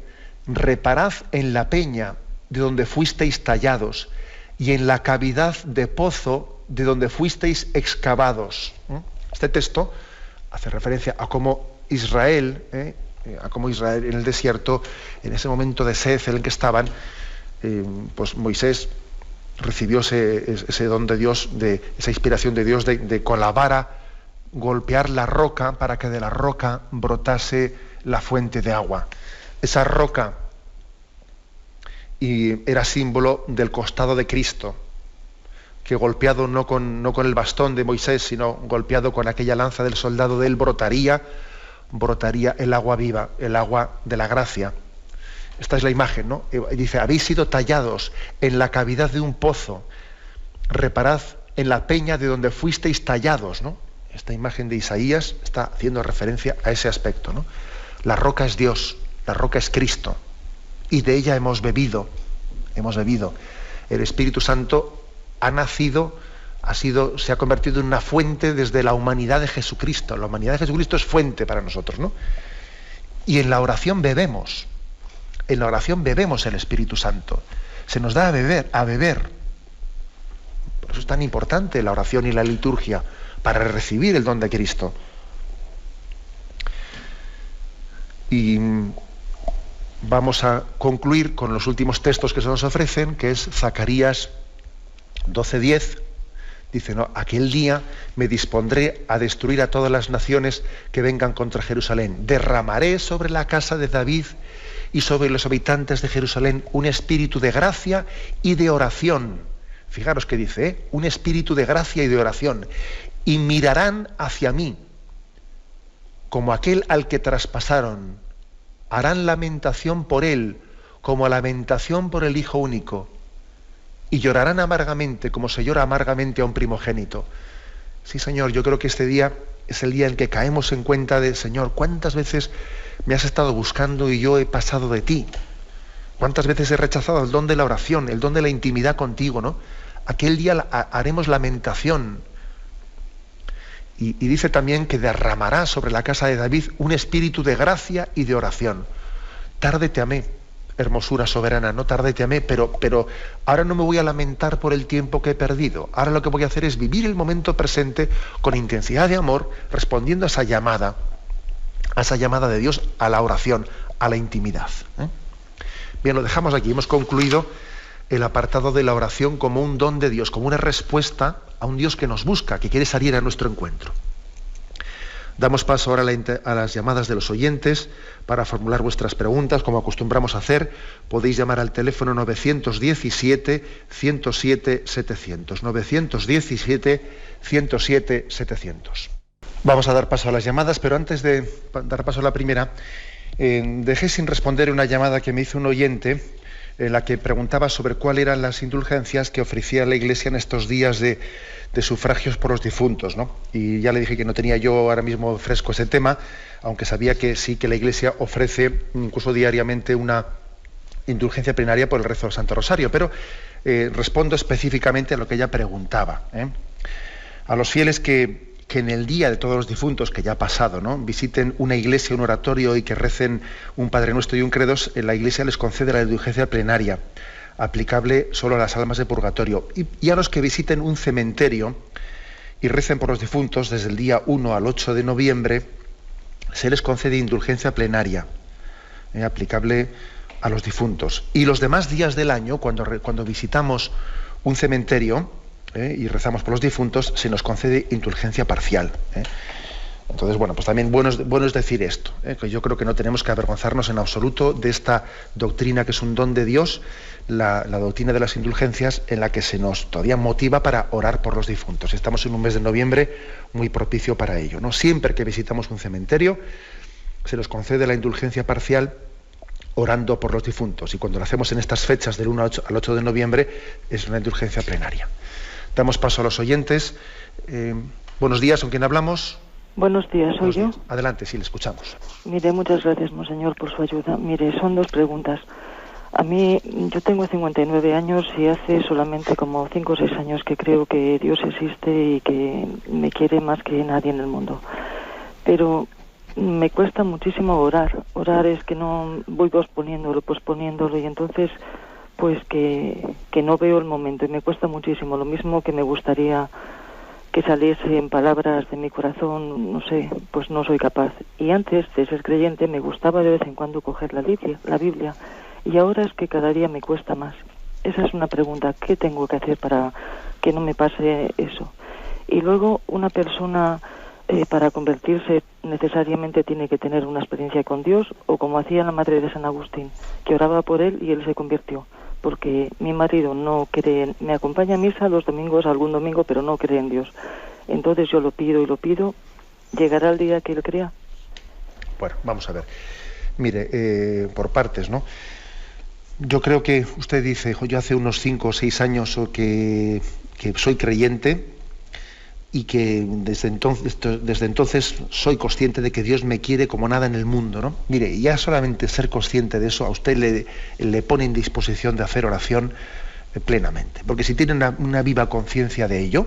reparad en la peña de donde fuisteis tallados y en la cavidad de pozo de donde fuisteis excavados. Este texto hace referencia a cómo Israel en el desierto, en ese momento de sed en el que estaban, pues Moisés recibió ese don de Dios, de esa inspiración de Dios de con la vara golpear la roca para que de la roca brotase la fuente de agua. Esa roca era símbolo del costado de Cristo, que golpeado no con el bastón de Moisés, sino golpeado con aquella lanza del soldado de él, brotaría el agua viva, el agua de la gracia. Esta es la imagen, ¿no? Dice, habéis sido tallados en la cavidad de un pozo, reparad en la peña de donde fuisteis tallados, ¿no? Esta imagen de Isaías está haciendo referencia a ese aspecto, ¿no? La roca es Dios, la roca es Cristo, y de ella hemos bebido. El Espíritu Santo ha nacido, se ha convertido en una fuente desde la humanidad de Jesucristo. La humanidad de Jesucristo es fuente para nosotros, ¿no? Y en la oración bebemos el Espíritu Santo. Se nos da a beber. Por eso es tan importante la oración y la liturgia, para recibir el don de Cristo. Y vamos a concluir con los últimos textos que se nos ofrecen, que es Zacarías 12:10. Dice, no, aquel día me dispondré a destruir a todas las naciones que vengan contra Jerusalén. Derramaré sobre la casa de David y sobre los habitantes de Jerusalén un espíritu de gracia y de oración. Fijaros que dice, un espíritu de gracia y de oración. Y mirarán hacia mí, como aquel al que traspasaron. Harán lamentación por él, como lamentación por el Hijo único. Y llorarán amargamente, como se llora amargamente a un primogénito. Sí, Señor, yo creo que este día es el día en que caemos en cuenta de, Señor, ¿cuántas veces me has estado buscando y yo he pasado de ti? ¿Cuántas veces he rechazado el don de la oración, el don de la intimidad contigo, ¿no? Aquel día haremos lamentación. Y dice también que derramará sobre la casa de David un espíritu de gracia y de oración. Tárdete a mí, hermosura soberana, no tárdete a mí, pero ahora no me voy a lamentar por el tiempo que he perdido. Ahora lo que voy a hacer es vivir el momento presente con intensidad de amor, respondiendo a esa llamada de Dios a la oración, a la intimidad. Bien, lo dejamos aquí. Hemos concluido el apartado de la oración como un don de Dios, como una respuesta a un Dios que nos busca, que quiere salir a nuestro encuentro. Damos paso ahora a las llamadas de los oyentes para formular vuestras preguntas, como acostumbramos a hacer. Podéis llamar al teléfono 917-107-700. 917-107-700. Vamos a dar paso a las llamadas, pero antes de dar paso a la primera, Dejé sin responder una llamada que me hizo un oyente en la que preguntaba sobre cuáles eran las indulgencias que ofrecía la Iglesia en estos días de sufragios por los difuntos, ¿no? Y ya le dije que no tenía yo ahora mismo fresco ese tema, aunque sabía que sí que la Iglesia ofrece incluso diariamente una indulgencia plenaria por el rezo del Santo Rosario, pero respondo específicamente a lo que ella preguntaba. A los fieles que en el día de todos los difuntos, que ya ha pasado, ¿no?, visiten una iglesia, un oratorio y que recen un Padre Nuestro y un Credo, la Iglesia les concede la indulgencia plenaria, aplicable solo a las almas de purgatorio. Y a los que visiten un cementerio y recen por los difuntos desde el día 1 al 8 de noviembre, se les concede indulgencia plenaria, aplicable a los difuntos. Y los demás días del año, cuando visitamos un cementerio y rezamos por los difuntos, se nos concede indulgencia parcial. Entonces, bueno, pues también bueno es decir esto, que yo creo que no tenemos que avergonzarnos en absoluto de esta doctrina que es un don de Dios, la doctrina de las indulgencias, en la que se nos todavía motiva para orar por los difuntos. Estamos en un mes de noviembre muy propicio para ello, ¿no? Siempre que visitamos un cementerio se nos concede la indulgencia parcial orando por los difuntos, y cuando lo hacemos en estas fechas del 1 al 8 de noviembre es una indulgencia plenaria. Damos paso a los oyentes. Buenos días, ¿con quién hablamos? Buenos días, ¿soy yo? Adelante, sí, le escuchamos. Mire, muchas gracias, monseñor, por su ayuda. Mire, son dos preguntas. A mí, yo tengo 59 años y hace solamente como 5 o 6 años que creo que Dios existe y que me quiere más que nadie en el mundo. Pero me cuesta muchísimo orar. Orar es que no voy posponiéndolo y entonces pues que no veo el momento y me cuesta muchísimo. Lo mismo que me gustaría que saliese en palabras de mi corazón, no sé, pues no soy capaz. Y antes de ser creyente me gustaba de vez en cuando coger la Biblia, y ahora es que cada día me cuesta más. Esa es una pregunta, ¿qué tengo que hacer para que no me pase eso? Y luego, una persona para convertirse necesariamente tiene que tener una experiencia con Dios, o como hacía la madre de San Agustín, que oraba por él y él se convirtió. Porque mi marido no cree, me acompaña a misa los domingos, algún domingo, pero no cree en Dios. Entonces yo lo pido y lo pido, ¿llegará el día que él crea? Bueno, vamos a ver. Mire, por partes, ¿no? Yo creo que usted dice, yo hace unos 5 o 6 años que soy creyente y que desde entonces soy consciente de que Dios me quiere como nada en el mundo, ¿no? Mire, ya solamente ser consciente de eso a usted le pone en disposición de hacer oración plenamente, porque si tiene una viva conciencia de ello,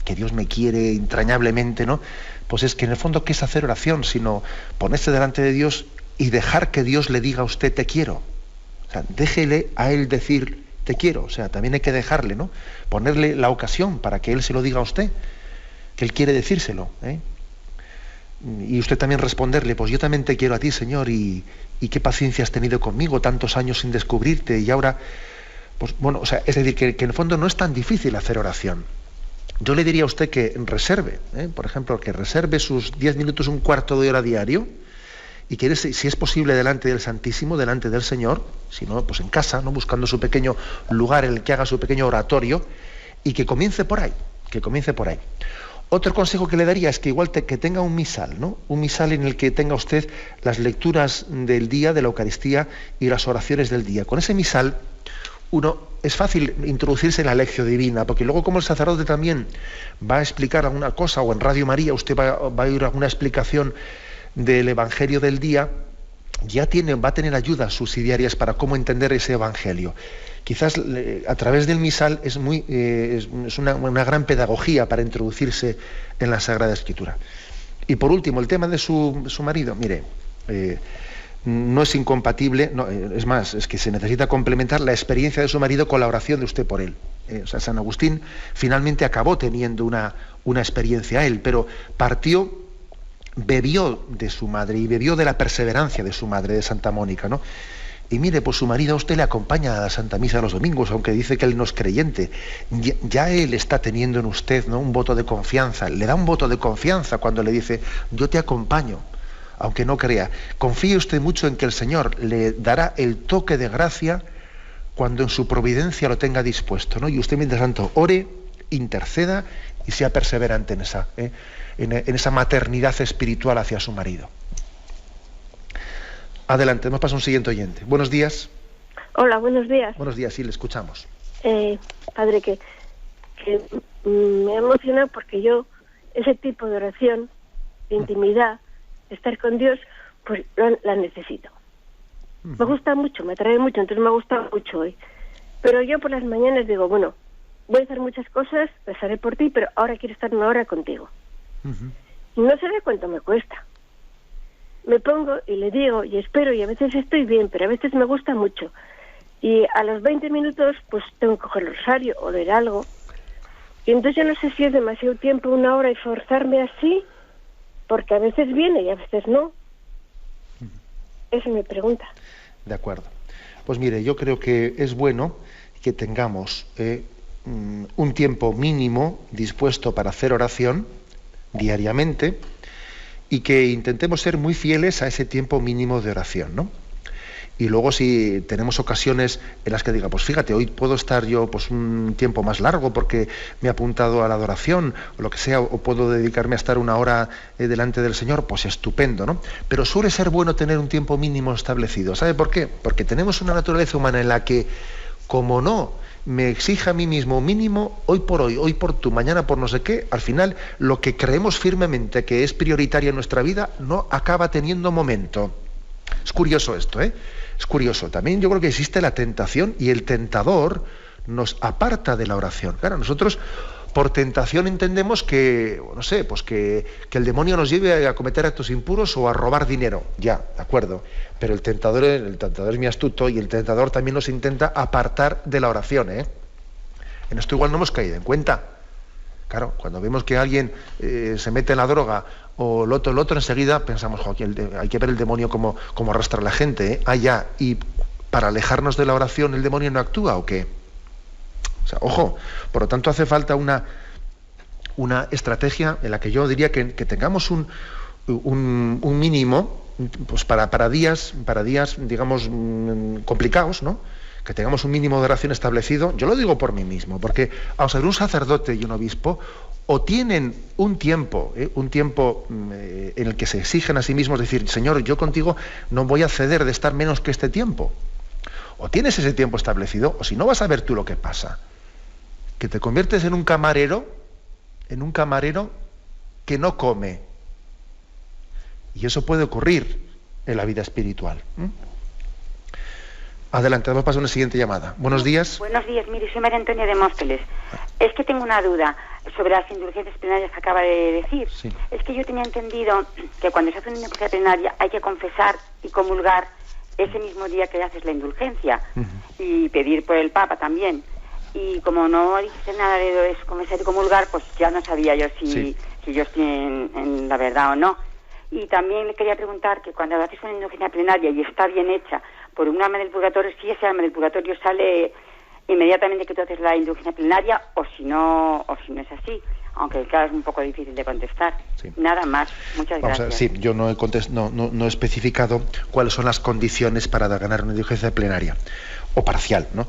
que Dios me quiere entrañablemente, ¿no?, pues es que en el fondo, ¿qué es hacer oración? Sino ponerse delante de Dios y dejar que Dios le diga a usted te quiero. O sea, déjele a Él decir te quiero. O sea, también hay que dejarle, ¿no?, ponerle la ocasión para que Él se lo diga a usted, que Él quiere decírselo, y usted también responderle, pues yo también te quiero a ti, Señor, y qué paciencia has tenido conmigo, tantos años sin descubrirte, y ahora, pues bueno, o sea, es decir, que en el fondo no es tan difícil hacer oración. Yo le diría a usted que reserve, por ejemplo, que reserve sus 10 minutos, un cuarto de hora diario, y que si es posible delante del Santísimo, delante del Señor, si no, pues en casa, ¿no?, buscando su pequeño lugar en el que haga su pequeño oratorio, y que comience por ahí, Otro consejo que le daría es que igual que tenga un misal, ¿no?, un misal en el que tenga usted las lecturas del día, de la Eucaristía, y las oraciones del día. Con ese misal, es fácil introducirse en la lección divina, porque luego, como el sacerdote también va a explicar alguna cosa, o en Radio María usted va a oír alguna explicación del Evangelio del día, va a tener ayudas subsidiarias para cómo entender ese Evangelio. Quizás a través del misal es una gran pedagogía para introducirse en la Sagrada Escritura. Y por último, el tema de su marido. Mire, no es incompatible, no, es más, es que se necesita complementar la experiencia de su marido con la oración de usted por él. O sea, San Agustín finalmente acabó teniendo una experiencia él, pero bebió de su madre y bebió de la perseverancia de su madre, de Santa Mónica, ¿no? Y mire, pues su marido a usted le acompaña a la Santa Misa los domingos, aunque dice que él no es creyente. Ya él está teniendo en usted, ¿no?, un voto de confianza. Le da un voto de confianza cuando le dice, yo te acompaño, aunque no crea. Confíe usted mucho en que el Señor le dará el toque de gracia cuando en su providencia lo tenga dispuesto, ¿no? Y usted, mientras tanto, ore, interceda y sea perseverante en esa maternidad espiritual hacia su marido. Adelante, hemos pasado a un siguiente oyente. Buenos días. Hola, buenos días. Buenos días, sí, le escuchamos. Padre, que me emociona porque yo, ese tipo de oración, de intimidad, de estar con Dios, pues la necesito. Me gusta mucho, me atrae mucho, entonces me gusta mucho hoy. Pero yo por las mañanas digo, bueno, voy a hacer muchas cosas, rezaré por ti, pero ahora quiero estar una hora contigo. Y no sé de cuánto me cuesta. Me pongo y le digo y espero y a veces estoy bien, pero a veces me gusta mucho. Y a los 20 minutos pues tengo que coger el rosario o leer algo. Y entonces yo no sé si es demasiado tiempo, una hora, y forzarme así, porque a veces viene y a veces no. Esa es mi pregunta. De acuerdo. Pues mire, yo creo que es bueno que tengamos un tiempo mínimo dispuesto para hacer oración diariamente y que intentemos ser muy fieles a ese tiempo mínimo de oración, ¿no? Y luego si tenemos ocasiones en las que diga, pues fíjate, hoy puedo estar yo pues un tiempo más largo porque me he apuntado a la adoración o lo que sea, o puedo dedicarme a estar una hora delante del Señor, pues estupendo, ¿no? Pero suele ser bueno tener un tiempo mínimo establecido. ¿Sabe por qué? Porque tenemos una naturaleza humana en la que, como no me exija a mí mismo un mínimo, hoy por tú, mañana por no sé qué, al final lo que creemos firmemente que es prioritario en nuestra vida no acaba teniendo momento. Es curioso esto, ¿eh? Es curioso. También yo creo que existe la tentación y el tentador nos aparta de la oración. Claro, nosotros por tentación entendemos que, no sé, pues que el demonio nos lleve a cometer actos impuros o a robar dinero. Ya, de acuerdo. Pero el tentador es muy astuto y el tentador también nos intenta apartar de la oración, ¿eh? En esto igual no hemos caído en cuenta. Claro, cuando vemos que alguien se mete en la droga o el otro enseguida pensamos, hay que ver el demonio como arrastra a la gente, ¿eh? Ah, ya, y para alejarnos de la oración el demonio no actúa, ¿o qué? O sea, ojo, por lo tanto hace falta una estrategia en la que yo diría que tengamos un mínimo, pues para días, digamos, complicados, ¿no? Que tengamos un mínimo de oración establecido. Yo lo digo por mí mismo, porque vamos a ver, un sacerdote y un obispo o tienen un tiempo en el que se exigen a sí mismos decir, Señor, yo contigo no voy a ceder de estar menos que este tiempo. O tienes ese tiempo establecido, o si no vas a ver tú lo que pasa. Que te conviertes en un camarero que no come. Y eso puede ocurrir en la vida espiritual. Adelante, vamos a pasar a una siguiente llamada. Buenos días. Buenos días, mire, soy María Antonia de Móstoles. Es que tengo una duda sobre las indulgencias plenarias que acaba de decir. Sí. Es que yo tenía entendido que cuando se hace una indulgencia plenaria hay que confesar y comulgar ese mismo día que haces la indulgencia, y pedir por el Papa también. Y como no dice nada de eso, confesar y comulgar, pues ya no sabía yo si yo estoy en la verdad o no. Y también le quería preguntar que cuando haces una indulgencia plenaria y está bien hecha por un alma del purgatorio, si ese alma del purgatorio sale inmediatamente que tú haces la indulgencia plenaria, o si no es así, aunque claro, es un poco difícil de contestar. Sí. Nada más, muchas gracias. Vamos a ver, sí, yo no he especificado cuáles son las condiciones para ganar una indulgencia plenaria o parcial, ¿no?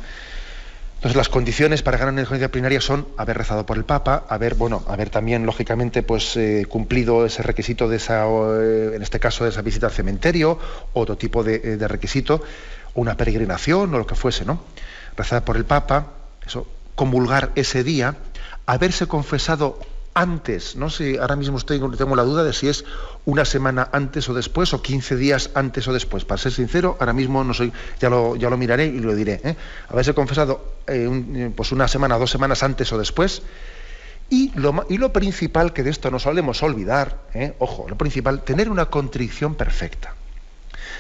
Entonces, las condiciones para ganar una indulgencia plenaria son haber rezado por el Papa, haber también, lógicamente, pues cumplido ese requisito de esa, en este caso, de esa visita al cementerio, otro tipo de requisito, una peregrinación o lo que fuese, ¿no? Rezar por el Papa, eso, comulgar ese día, haberse confesado antes, no sé, ahora mismo tengo la duda de si es una semana antes o después, o 15 días antes o después. Para ser sincero, ahora mismo no soy, ya lo miraré y lo diré, ¿eh? Haberse confesado pues una semana, 2 semanas antes o después. Y lo principal, que de esto no solemos olvidar, ojo, lo principal, tener una contrición perfecta.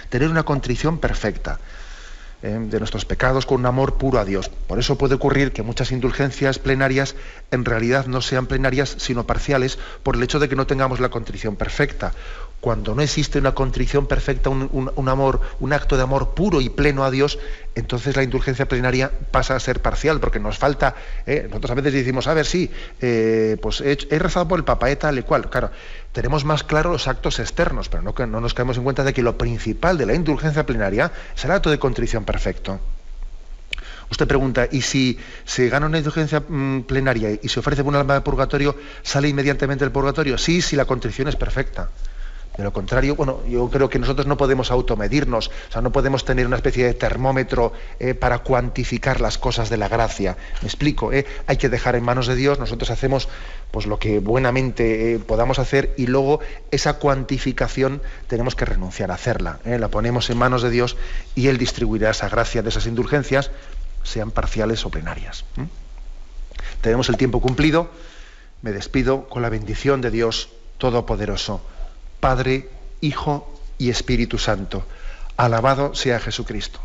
Tener una contrición perfecta de nuestros pecados con un amor puro a Dios. Por eso puede ocurrir que muchas indulgencias plenarias en realidad no sean plenarias sino parciales, por el hecho de que no tengamos la contrición perfecta. Cuando no existe una contrición perfecta, un amor, un acto de amor puro y pleno a Dios, entonces la indulgencia plenaria pasa a ser parcial, porque nos falta, nosotros a veces decimos, a ver, sí, pues he rezado por el Papa, tal y cual. Claro, tenemos más claro los actos externos, pero no nos caemos en cuenta de que lo principal de la indulgencia plenaria es el acto de contrición perfecto. Usted pregunta, ¿y si se gana una indulgencia plenaria y se ofrece un alma de purgatorio, sale inmediatamente del purgatorio? Sí, si la contrición es perfecta. De lo contrario, bueno, yo creo que nosotros no podemos automedirnos, o sea, no podemos tener una especie de termómetro para cuantificar las cosas de la gracia. Me explico, hay que dejar en manos de Dios, nosotros hacemos pues lo que buenamente podamos hacer, y luego esa cuantificación tenemos que renunciar a hacerla. La ponemos en manos de Dios y Él distribuirá esa gracia de esas indulgencias, sean parciales o plenarias. Tenemos el tiempo cumplido. Me despido con la bendición de Dios Todopoderoso, Padre, Hijo y Espíritu Santo. Alabado sea Jesucristo.